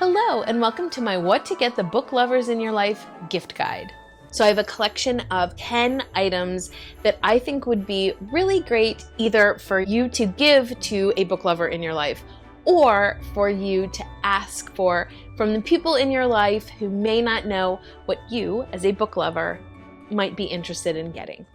Hello, and welcome to my What to Get the Book Lovers in Your Life gift guide. So I have a collection of 10 items that I think would be really great either for you to give to a book lover in your life or for you to ask for from the people in your life who may not know what you, as a book lover, might be interested in getting.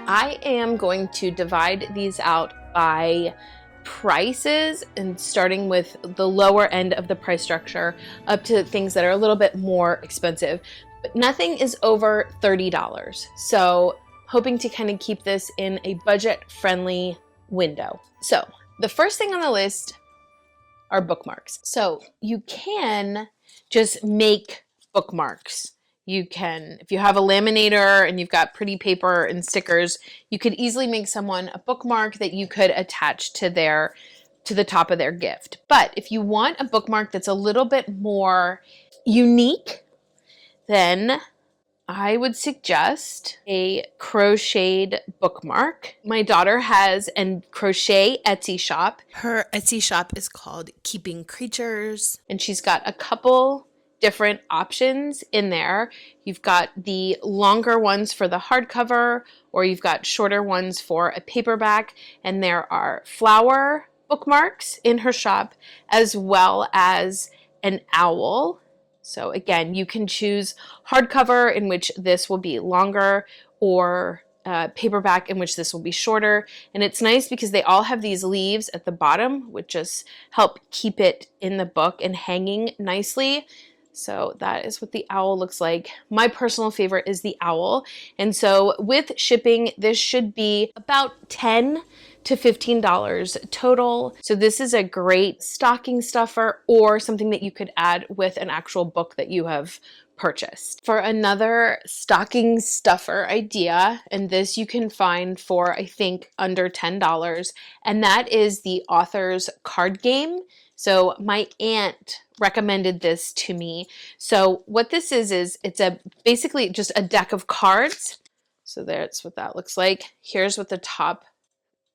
I am going to divide these out by prices and starting with the lower end of the price structure up to things that are a little bit more expensive, but nothing is over $30. So hoping to kind of keep this in a budget-friendly window. So the first thing on the list are bookmarks. So you can just make bookmarks. You can, if you have a laminator and you've got pretty paper and stickers, you could easily make someone a bookmark that you could attach to the top of their gift. But if you want a bookmark that's a little bit more unique, then I would suggest a crocheted bookmark. My daughter has a crochet Etsy shop. Her Etsy shop is called Keeping Creatures. And she's got a couple different options in there. You've got the longer ones for the hardcover, or you've got shorter ones for a paperback, and there are flower bookmarks in her shop as well as an owl. So again, you can choose hardcover, in which this will be longer, or paperback, in which this will be shorter. And it's nice because they all have these leaves at the bottom, which just help keep it in the book and hanging nicely. So that is what the owl looks like. My personal favorite is the owl. And so with shipping, this should be about $10 to $15 total. So this is a great stocking stuffer or something that you could add with an actual book that you have purchased. For another stocking stuffer idea, and this you can find for, I think, under $10, and that is the author's card game. So my aunt recommended this to me. So what this is it's basically just a deck of cards. So that's what that looks like. Here's what the top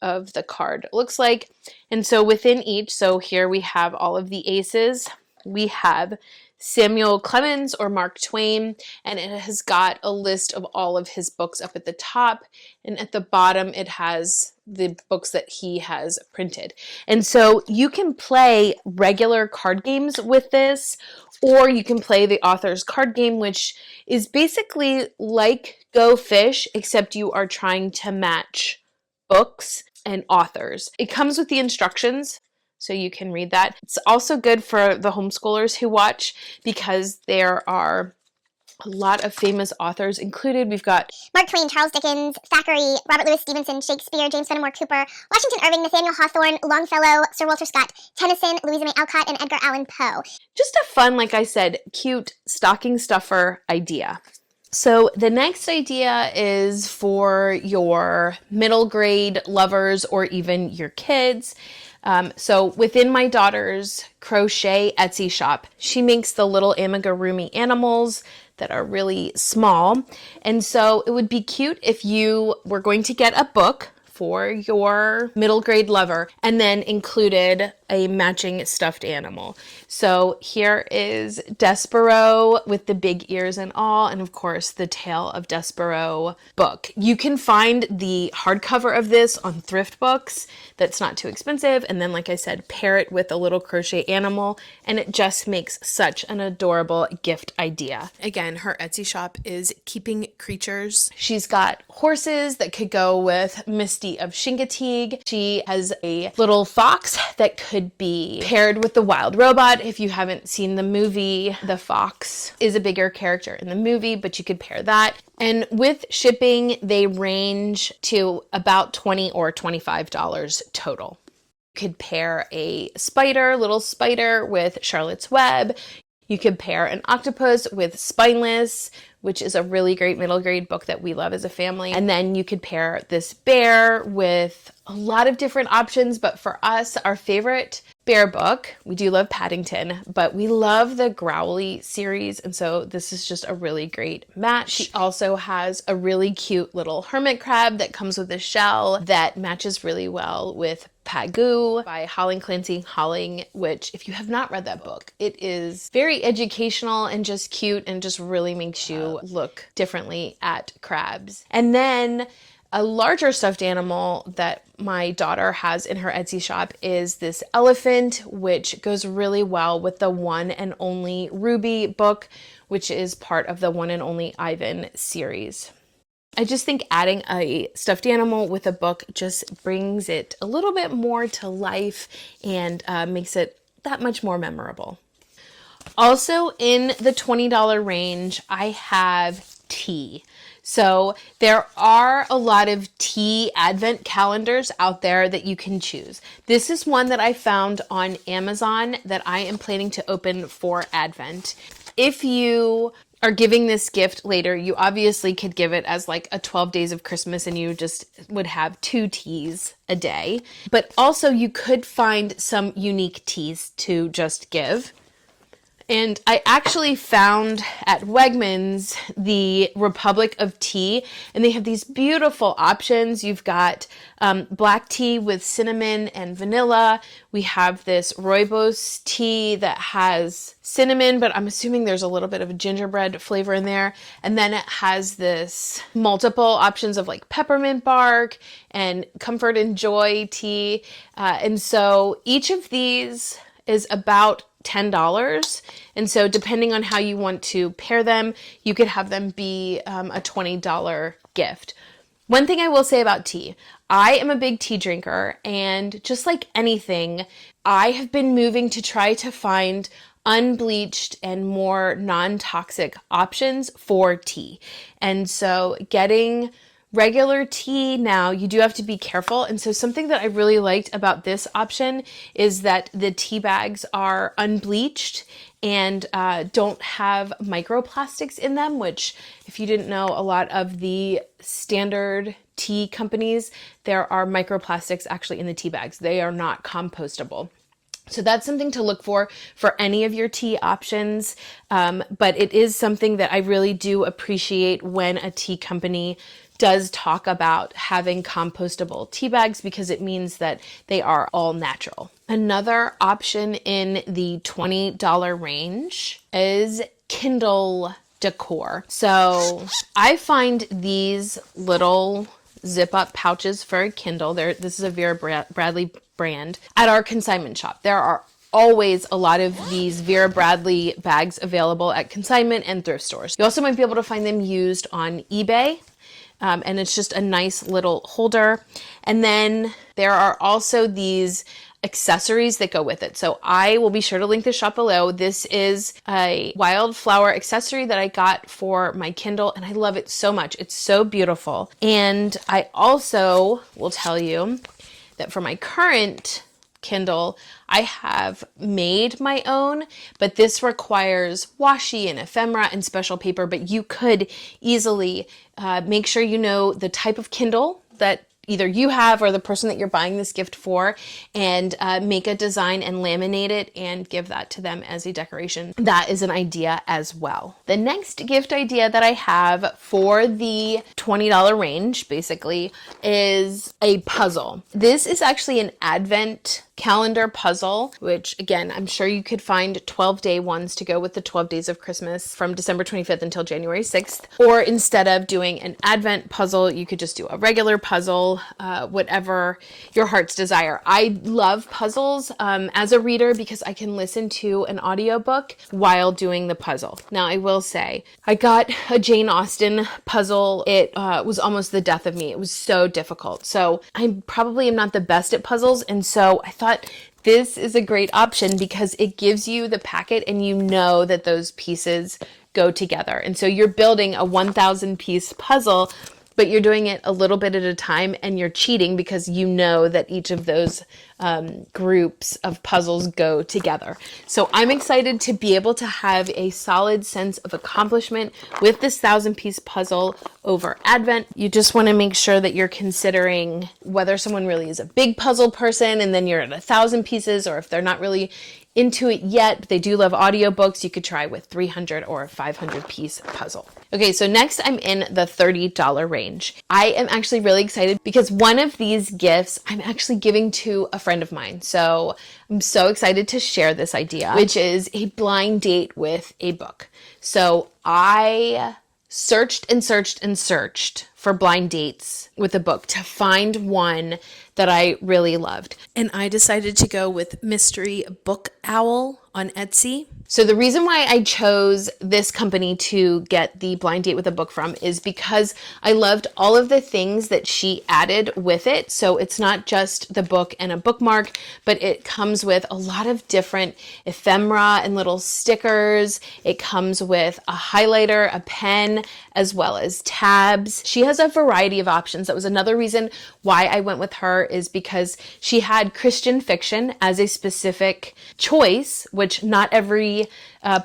of the card looks like. And so within each, so here we have all of the aces. We have Samuel Clemens or Mark Twain, and it has got a list of all of his books up at the top, and at the bottom it has the books that he has printed. And so you can play regular card games with this, or you can play the author's card game, which is basically like Go Fish, except you are trying to match books and authors. It comes with the instructions, so you can read that. It's also good for the homeschoolers who watch because there are a lot of famous authors included. We've got Mark Twain, Charles Dickens, Thackeray, Robert Louis Stevenson, Shakespeare, James Fenimore Cooper, Washington Irving, Nathaniel Hawthorne, Longfellow, Sir Walter Scott, Tennyson, Louisa May Alcott, and Edgar Allan Poe. Just a fun, like I said, cute stocking stuffer idea. So the next idea is for your middle grade lovers or even your kids. So within my daughter's crochet Etsy shop, she makes the little amigurumi animals that are really small. And so it would be cute if you were going to get a book for your middle grade lover and then included a matching stuffed animal. So here is Despero with the big ears and all, and of course the Tale of Despero book. You can find the hardcover of this on thrift books that's not too expensive, and then like I said, pair it with a little crochet animal, and it just makes such an adorable gift idea. Again, her Etsy shop is Keeping Creatures. She's got horses that could go with Misty of Chincoteague. She has a little fox that could be paired with the wild robot. If you haven't seen the movie, the fox is a bigger character in the movie, but you could pair that. And with shipping, they range to about $20 or $25 total. You could pair a little spider with Charlotte's Web. You could pair an octopus with Spineless, which is a really great middle grade book that we love as a family. And then you could pair this bear with a lot of different options, but for us, our favorite bear book, we do love Paddington, but we love the Growly series, and so this is just a really great match. She also has a really cute little hermit crab that comes with a shell that matches really well with Pagoo by Holling Clancy Holling, which if you have not read that book, it is very educational and just cute and just really makes you look differently at crabs. And then a larger stuffed animal that my daughter has in her Etsy shop is this elephant, which goes really well with the One and Only Ruby book, which is part of the One and Only Ivan series. I just think adding a stuffed animal with a book just brings it a little bit more to life and makes it that much more memorable. Also in the $20 range, I have tea. So there are a lot of tea advent calendars out there that you can choose. This is one that I found on Amazon that I am planning to open for Advent. If you are giving this gift later, you obviously could give it as like a 12 days of Christmas and you just would have 2 teas a day. But also you could find some unique teas to just give. And I actually found at Wegmans the Republic of Tea, and they have these beautiful options. You've got black tea with cinnamon and vanilla. We have this rooibos tea that has cinnamon, but I'm assuming there's a little bit of a gingerbread flavor in there. And then it has this multiple options of like peppermint bark and comfort and joy tea. And so each of these is about $10. And so depending on how you want to pair them, you could have them be a $20 gift. One thing I will say about tea, I am a big tea drinker, and just like anything, I have been moving to try to find unbleached and more non-toxic options for tea. And so getting regular tea now, you do have to be careful. And so something that I really liked about this option is that the tea bags are unbleached and don't have microplastics in them, which if you didn't know, a lot of the standard tea companies, there are microplastics actually in the tea bags. They are not compostable. So that's something to look for any of your tea options. But it is something that I really do appreciate when a tea company does talk about having compostable tea bags, because it means that they are all natural. Another option in the $20 range is Kindle decor. So I find these little zip up pouches for a Kindle. This is a Vera Bradley brand at our consignment shop. There are always a lot of these Vera Bradley bags available at consignment and thrift stores. You also might be able to find them used on eBay. And it's just a nice little holder. And then there are also these accessories that go with it. So I will be sure to link the shop below. This is a wildflower accessory that I got for my Kindle, and I love it so much. It's so beautiful. And I also will tell you that for my current Kindle, I have made my own, but this requires washi and ephemera and special paper, but you could easily make sure you know the type of Kindle that either you have or the person that you're buying this gift for, and make a design and laminate it and give that to them as a decoration. That is an idea as well. The next gift idea that I have for the $20 range basically is a puzzle. This is actually an Advent calendar puzzle, which again, I'm sure you could find 12-day ones to go with the 12 days of Christmas from December 25th until January 6th. Or instead of doing an Advent puzzle, you could just do a regular puzzle, whatever your heart's desire. I love puzzles as a reader because I can listen to an audiobook while doing the puzzle. Now, I will say, I got a Jane Austen puzzle. It was almost the death of me. It was so difficult. So I probably am not the best at puzzles, and so I thought this is a great option because it gives you the packet and you know that those pieces go together. And so you're building a 1,000 piece puzzle, but you're doing it a little bit at a time, and you're cheating because you know that each of those groups of puzzles go together. So I'm excited to be able to have a solid sense of accomplishment with this 1,000-piece puzzle over Advent. You just want to make sure that you're considering whether someone really is a big puzzle person and then you're at 1,000 pieces, or if they're not really into it yet, but they do love audiobooks, you could try with 300 or a 500 piece puzzle. Okay, so next I'm in the $30 range. I am actually really excited because one of these gifts I'm actually giving to a friend of mine. So I'm so excited to share this idea, which is a blind date with a book. So I searched and searched and searched for blind dates with a book to find one that I really loved. And I decided to go with Mystery Book Owl on Etsy. So the reason why I chose this company to get the blind date with a book from is because I loved all of the things that she added with it. So it's not just the book and a bookmark, but it comes with a lot of different ephemera and little stickers. It comes with a highlighter, a pen, as well as tabs. She has a variety of options. That was another reason why I went with her, is because she had Christian fiction as a specific choice, which not every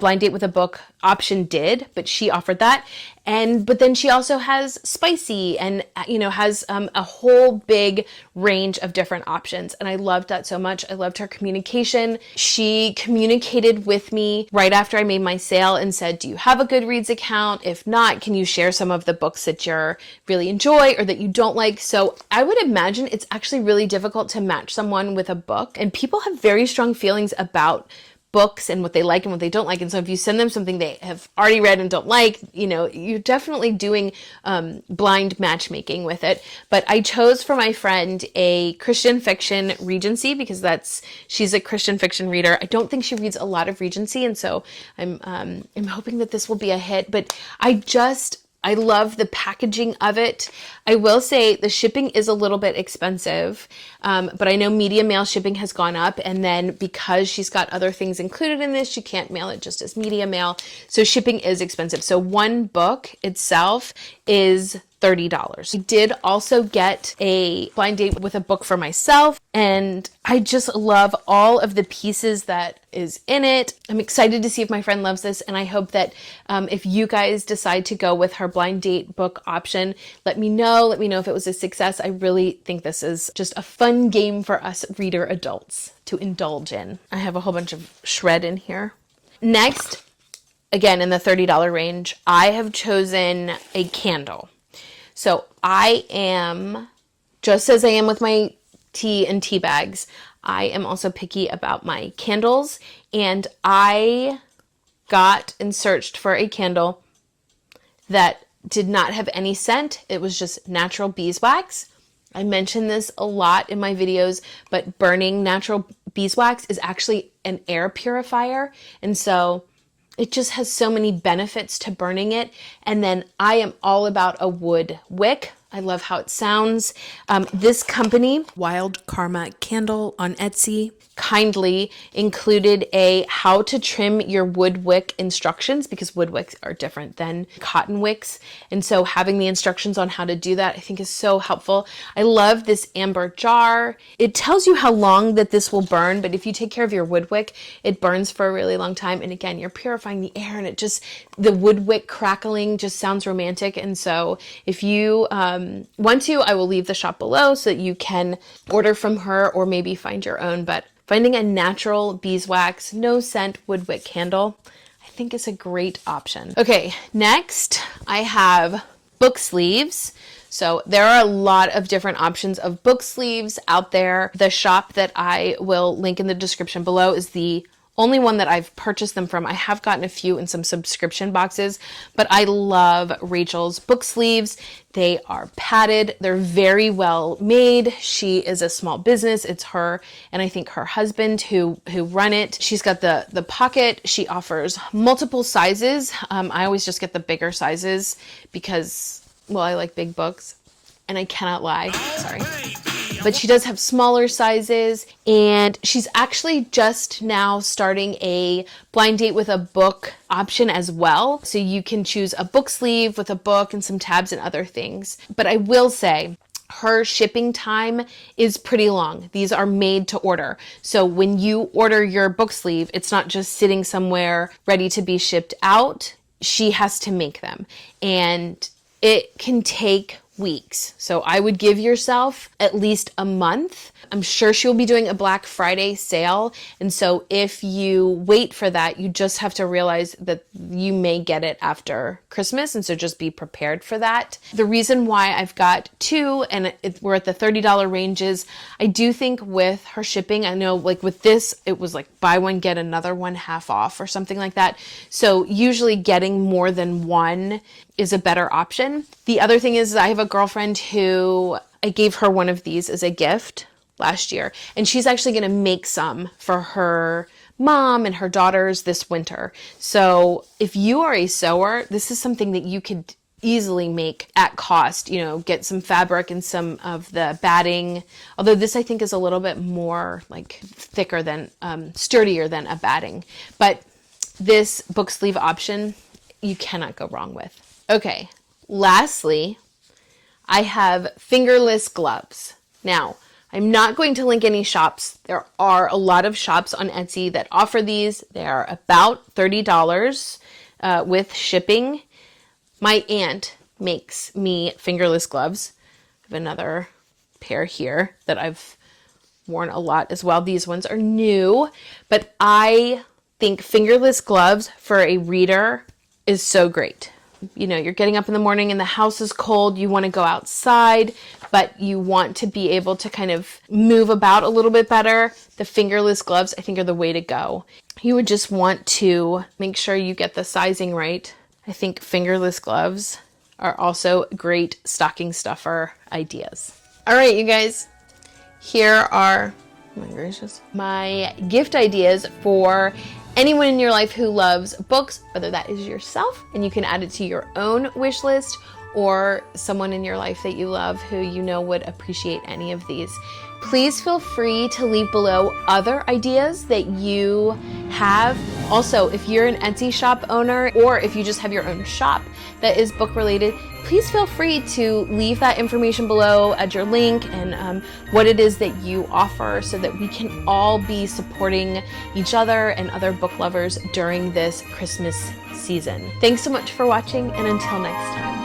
blind date with a book option did, but she offered that. But then she also has spicy and, has a whole big range of different options. And I loved that so much. I loved her communication. She communicated with me right after I made my sale and said, do you have a Goodreads account? If not, can you share some of the books that you really enjoy or that you don't like? So I would imagine it's actually really difficult to match someone with a book. And people have very strong feelings about books and what they like and what they don't like. And so if you send them something they have already read and don't like, you're definitely doing blind matchmaking with it. But I chose for my friend a Christian fiction Regency because she's a Christian fiction reader. I don't think she reads a lot of Regency, and so I'm hoping that this will be a hit. But I love the packaging of it. I will say the shipping is a little bit expensive, but I know media mail shipping has gone up. And then because she's got other things included in this, she can't mail it just as media mail. So shipping is expensive. So one book itself is $30. I did also get a blind date with a book for myself, and I just love all of the pieces that is in it. I'm excited to see if my friend loves this, and I hope that if you guys decide to go with her blind date book option, let me know. Let me know if it was a success. I really think this is just a fun game for us reader adults to indulge in. I have a whole bunch of shred in here. Next, again in the $30 range, I have chosen a candle. So I am, just as I am with my tea and tea bags, I am also picky about my candles. And I got and searched for a candle that did not have any scent. It was just natural beeswax. I mention this a lot in my videos, but burning natural beeswax is actually an air purifier. And so it just has so many benefits to burning it. And then I am all about a wood wick. I love how it sounds. This company, Wild Karma Candle on Etsy, kindly included a how to trim your wood wick instructions, because wood wicks are different than cotton wicks. And so having the instructions on how to do that, I think is so helpful. I love this amber jar. It tells you how long that this will burn, but if you take care of your wood wick, it burns for a really long time. And again, you're purifying the air, and the wood wick crackling just sounds romantic. And so if you want to, I will leave the shop below so that you can order from her or maybe find your own. But finding a natural beeswax, no scent wood wick candle, I think is a great option. Okay, next I have book sleeves. So there are a lot of different options of book sleeves out there. The shop that I will link in the description below is the only one that I've purchased them from. I have gotten a few in some subscription boxes, but I love Rachel's book sleeves. They are padded. They're very well made. She is a small business. It's her and I think her husband who run it. She's got the pocket. She offers multiple sizes. I always just get the bigger sizes because, well, I like big books. And I cannot lie. Sorry. but she does have smaller sizes, and she's actually just now starting a blind date with a book option as well. So you can choose a book sleeve with a book and some tabs and other things. But I will say, her shipping time is pretty long. These are made to order. So when you order your book sleeve, it's not just sitting somewhere ready to be shipped out. She has to make them, and it can take weeks. So I would give yourself at least a month. I'm sure she'll be doing a Black Friday sale. And so if you wait for that, you just have to realize that you may get it after Christmas. And so just be prepared for that. The reason why I've got two and we're at the $30 ranges, I do think with her shipping, I know like with this, it was like buy one, get another one half off or something like that. So usually getting more than one is a better option. The other thing is I have a girlfriend who I gave her one of these as a gift last year, and she's actually going to make some for her mom and her daughters this winter. So if you are a sewer, this is something that you could easily make at cost, you know, get some fabric and some of the batting. Although this I think is a little bit more like thicker than, sturdier than a batting. But this book sleeve option, you cannot go wrong with. Okay, lastly, I have fingerless gloves. Now, I'm not going to link any shops. There are a lot of shops on Etsy that offer these. They are about $30 with shipping. My aunt makes me fingerless gloves. I have another pair here that I've worn a lot as well. These ones are new, but I think fingerless gloves for a reader is so great. You know, you're getting up in the morning and the house is cold, you want to go outside, but you want to be able to kind of move about a little bit better. The fingerless gloves, I think, are the way to go. You would just want to make sure you get the sizing right. I think fingerless gloves are also great stocking stuffer ideas. All right, you guys, here are, oh my gracious, my gift ideas for anyone in your life who loves books, whether that is yourself and you can add it to your own wish list, or someone in your life that you love who you know would appreciate any of these. Please feel free to leave below other ideas that you have. Also, if you're an Etsy shop owner, or if you just have your own shop that is book related, please feel free to leave that information below, add your link and what it is that you offer, so that we can all be supporting each other and other book lovers during this Christmas season. Thanks so much for watching, and until next time.